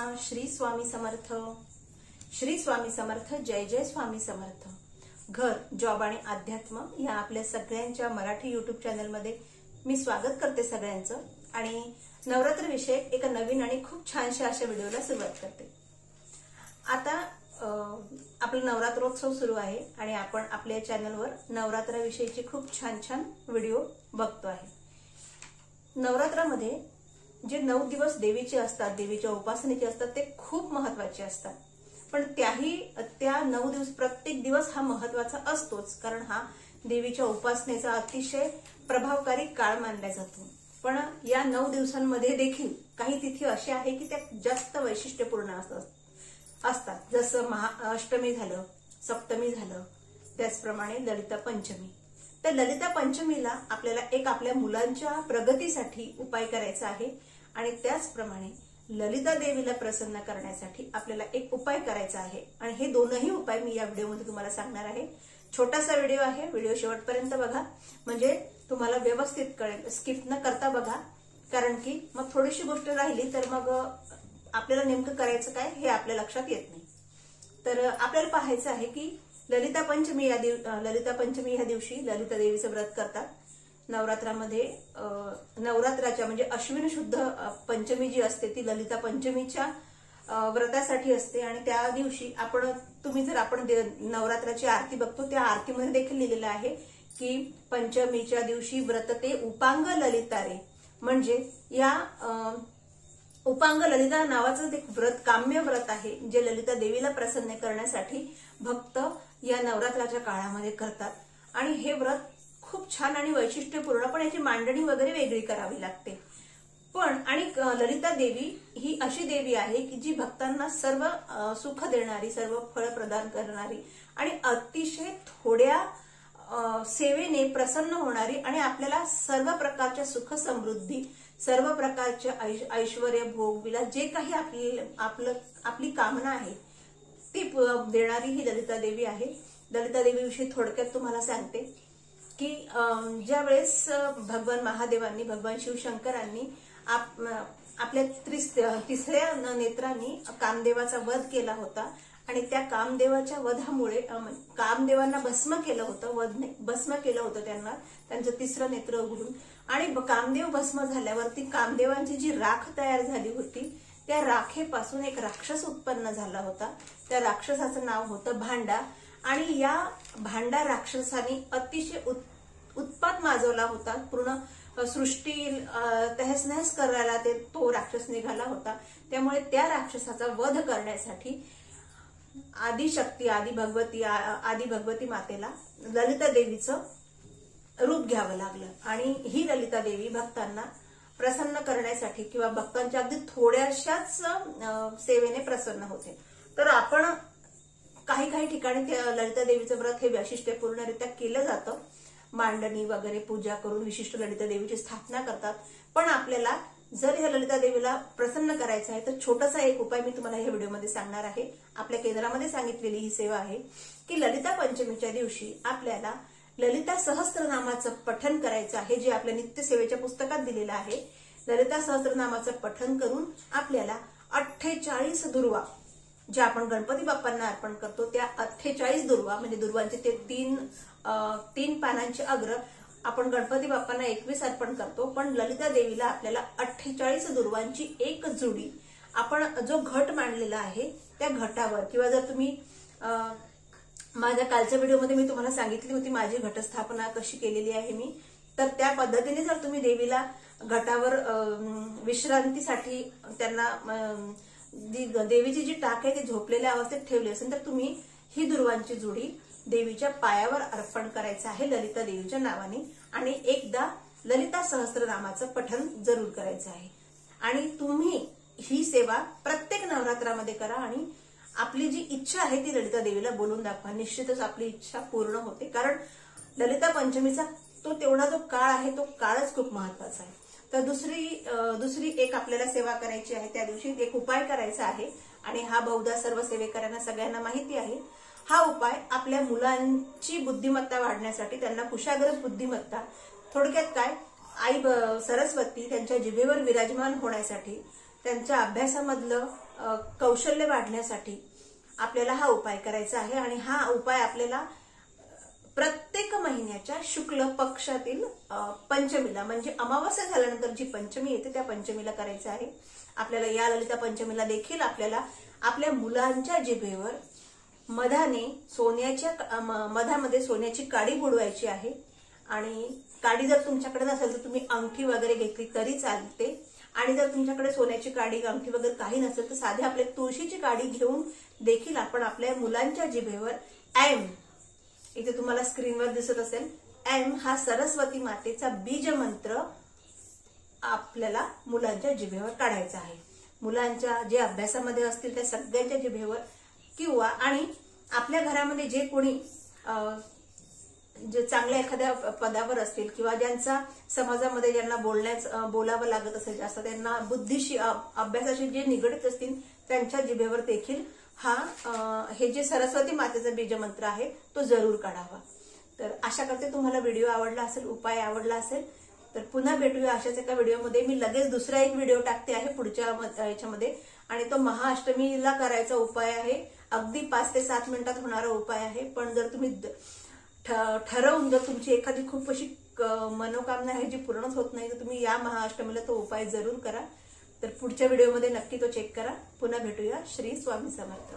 श्री स्वामी समर्थ, श्री स्वामी समर्थ, जय जय स्वामी समर्थ। घर, जॉब आणि अध्यात्म या आपल्या सगळ्यांच्या मराठी यूट्यूब चॅनलमध्ये मी स्वागत करते सगळ्यांचं आणि नवरात्र विषय एका नवीन आणि खूप छानशा अशा व्हिडिओला सुरुवात करते। आता आपला नवरात्रोत्सव सुरू आहे आणि आपण आपल्या चॅनलवर नवरात्राविषयीचे खूप छान छान व्हिडिओ बघतो आहे। नवरात्रामध्ये जे 9 दिवस देवीचे असतात, देवीच्या उपासनेचे असतात, ते खूप महत्त्वाचे असतात। पण त्या 9 दिवस प्रत्येक दिवस हा महत्त्वाचा असतोच, कारण हा देवीच्या उपासनेचा अतिशय प्रभावकारी काळ मानला जातो। पण या 9 दिवसांमध्ये देखील काही तिथी असे आहे की त्या जास्त वैशिष्ट्यपूर्ण असतात, जसं अष्टमी झालं, सप्तमी झालं, त्याचप्रमाणे ललिता पंचमी। तर ललिता पंचमीला आपल्याला आपल्या मुलांच्या प्रगतीसाठी उपाय करायचा आहे आणि त्याचप्रमाणे ललिता देवीला प्रसन्न करण्यासाठी आपल्याला एक उपाय करायचा आहे आणि हे दोनही उपाय मी या व्हिडिओमध्ये तुम्हाला सांगणार आहे। छोटासा व्हिडिओ आहे, व्हिडिओ शेवटपर्यंत बघा म्हणजे तुम्हाला व्यवस्थित कळेल, स्किप न करता बघा, कारण की मग थोडीशी गोष्ट राहिली तर मग आपल्याला नेमकं करायचं काय हे आपल्या लक्षात येत नाही। तर आपल्याला पाहायचं आहे की ललिता पंचमी या दिवशी ललिता देवीचं व्रत करतात। नवरात्रामध्ये नवरात्राच्या म्हणजे अश्विन शुद्ध पंचमी जी असते ती ललिता पंचमीच्या व्रतासाठी असते आणि त्या दिवशी आपण नवरात्राची आरती बघतो, त्या आरतीमध्ये देखील लिहिलेलं आहे की पंचमीच्या दिवशी व्रत ते उपांग ललितारे, म्हणजे या उपांग ललिता नावाचं एक व्रत, काम्य व्रत आहे जे ललिता देवीला प्रसन्न करण्यासाठी भक्त या नवरात्राच्या काळामध्ये करतात। आणि हे व्रत खूप छान आणि वैशिष्ट्यपूर्ण, पण याची मांडणी वगैरे वेगळी करावी लागते। पण आणि ललिता देवी ही अशी देवी आहे की जी भक्तांना सर्व सुख देणारी, सर्व फळ प्रदान करणारी आणि अतिशय थोड्या सेवेने प्रसन्न होणारी आणि आपल्याला सर्व प्रकारच्या सुख समृद्धी, सर्व प्रकारचे ऐश्वर्य भोग विलास जे काही आपली कामना आहे ती देणारी ही ललिता देवी आहे। ललिता देवीविषयी थोडक्यात तुम्हाला सांगते की ज्या वेळेस भगवान महादेवांनी, भगवान शिवशंकरांनी आपल्या तिसऱ्या नेत्रांनी कामदेवाचा वध केला होता आणि त्या कामदेवाच्या वधामुळे कामदेवांना भस्म केलं होतं, वध नाही भस्म केलं होतं त्यांना, त्यांचं तिसरं नेत्र उघडून। आणि कामदेव भस्म झाल्यावरती कामदेवांची जी राख तयार झाली होती त्या राखेपासून एक राक्षस उत्पन्न झाला होता। त्या राक्षसाचं नाव होतं भांडा आणि या भांडा राक्षसाने अतिशय उत्पात माजवला होता, पूर्ण सृष्टी तहस नहस करायला तो राक्षस निघाला होता। त्यामुळे त्या राक्षसाचा वध करण्यासाठी आदिशक्ती, आदी भगवती मातेला ललिता देवीचं रूप घ्यावं लागलं आणि ही ललिता देवी भक्तांना प्रसन्न करण्यासाठी किंवा भक्तांच्या अगदी थोड्याशाच सेवेने प्रसन्न होते। तर आपण काही ठिकाणी ललिता देवीचं व्रत हे वैशिष्ट्यपूर्णरित्या केलं जातं, मांडणी वगैरे पूजा करून विशिष्ट ललिता देवीची स्थापना करतात। पण आपल्याला जर ह्या ललिता देवीला प्रसन्न करायचं आहे तर छोटासा एक उपाय मी तुम्हाला या व्हिडिओमध्ये सांगणार आहे। आपल्या केंद्रामध्ये सांगितलेली ही सेवा आहे की ललिता पंचमीच्या दिवशी आपल्याला ललिता सहस्त्रनामाचं पठण करायचं आहे, जे आपल्या नित्यसेवेच्या पुस्तकात दिलेलं आहे। ललिता सहस्त्रनामाचं पठण करून आपल्याला 48 दुर्वा, जे आपण गणपती बाप्पांना अर्पण करतो त्या 48 दुर्वा, म्हणजे दुर्वांचे ते तीन पानांचे अग्र आपण गणपती बाप्पांना 21 अर्पण करतो, पण ललिता देवीला आपल्याला 48 दुर्वांची एक जुडी आपण जो घट मांडलेला आहे त्या घटावर, किंवा जर तुम्ही माझ्या कालच्या व्हिडिओमध्ये मी तुम्हाला सांगितली होती माझी घटस्थापना कशी केलेली आहे मी, तर त्या पद्धतीने जर तुम्ही देवीला घटावर विश्रांतीसाठी त्यांना देवीची जी टाक आहे ती झोपलेल्या अवस्थेत ठेवली असेल तर तुम्ही ही दुर्वांची जुडी देवीच्या पायावर अर्पण करायचं आहे ललिता देवीच्या नावाने आणि एकदा ललिता सहस्त्रनामाचं पठण जरूर करायचं आहे। आणि तुम्ही ही सेवा प्रत्येक नवरात्रामध्ये करा आणि आपली जी इच्छा आहे ती ललिता देवीला बोलून दाखवा, निश्चितच आपली इच्छा पूर्ण होते। कारण ललिता पंचमीचा तेवढा जो काळ आहे तो काळच खूप महत्वाचा आहे। तर दुसरी एक आपल्याला सेवा करायची आहे, त्या दिवशी एक उपाय करायचा आहे आणि हा बहुधा सर्व सेवेकरांना सगळ्यांना माहिती आहे। हा उपाय आपल्या मुलांची बुद्धिमत्ता वाढण्यासाठी, त्यांना कुशाग्र बुद्धिमत्ता, थोडक्यात काय, आई सरस्वती त्यांच्या जिभेवर विराजमान होण्यासाठी त्यांच्या अभ्यासामधलं कौशल्य वाढण्यासाठी आपल्याला हा उपाय करायचा आहे। आणि हा उपाय आपल्याला प्रत्येक महिन्याच्या शुक्ल पक्षातील पंचमीला, म्हणजे अमावस्या झाल्यानंतर जी पंचमी येते त्या पंचमीला करायचं आहे आपल्याला। या ललिता पंचमीला देखील आपल्याला आपल्या मुलांच्या जिभेवर मधामध्ये सोन्याची काडी बुडवायची आहे। आणि काडी जर तुमच्याकडे नसेल तर तुम्ही अंगठी वगैरे घेतली तरी चालते। आणि जर तुमच्याकडे सोन्याची काडी अंगठी वगैरे काही नसेल तर साध्या आपल्या तुळशीची काडी घेऊन देखील आपण आपल्या मुलांच्या जिभेवर एम, इथे तुम्हाला स्क्रीनवर दिसत असेल, एम हा सरस्वती मातेचा बीज मंत्र आपल्याला मुलांच्या जिभेवर काढायचा आहे। मुलांच्या जे अभ्यासामध्ये असतील त्या सगळ्यांच्या जिभेवर, किंवा आणि आपल्या घरामध्ये जे कोणी जे चांगल्या एखाद्या पदावर असतील किंवा ज्यांचा समाजामध्ये ज्यांना बोलावं लागत असेल जास्त, त्यांना बुद्धीशी अभ्यासाशी जे निगडित असतील त्यांच्या जिभेवर देखील हे जे सरस्वती मातेचा बीजमंत्र आहे तो जरूर काढावा। तर आशा करते तुम्हाला व्हिडिओ आवडला असेल, उपाय आवडला असेल। तर पुन्हा भेटूया अशाच एका व्हिडिओमध्ये। मी लगेच दुसरा एक व्हिडिओ टाकते आहे पुढच्या याच्यामध्ये, आणि तो महाअष्टमीला करायचा उपाय आहे। अगदी 5 ते 7 मिनिटात होणारा उपाय आहे। पण जर तुम्ही ठरवून, जर तुमची एखादी खूप अशी मनोकामना आहे जी पूर्णच होत नाही, तर तुम्ही या महाअष्टमीला तो उपाय जरूर करा। तर पुढच्या व्हिडिओमध्ये नक्की तो चेक करा। पुन्हा भेटूया। श्री स्वामी समर्थ।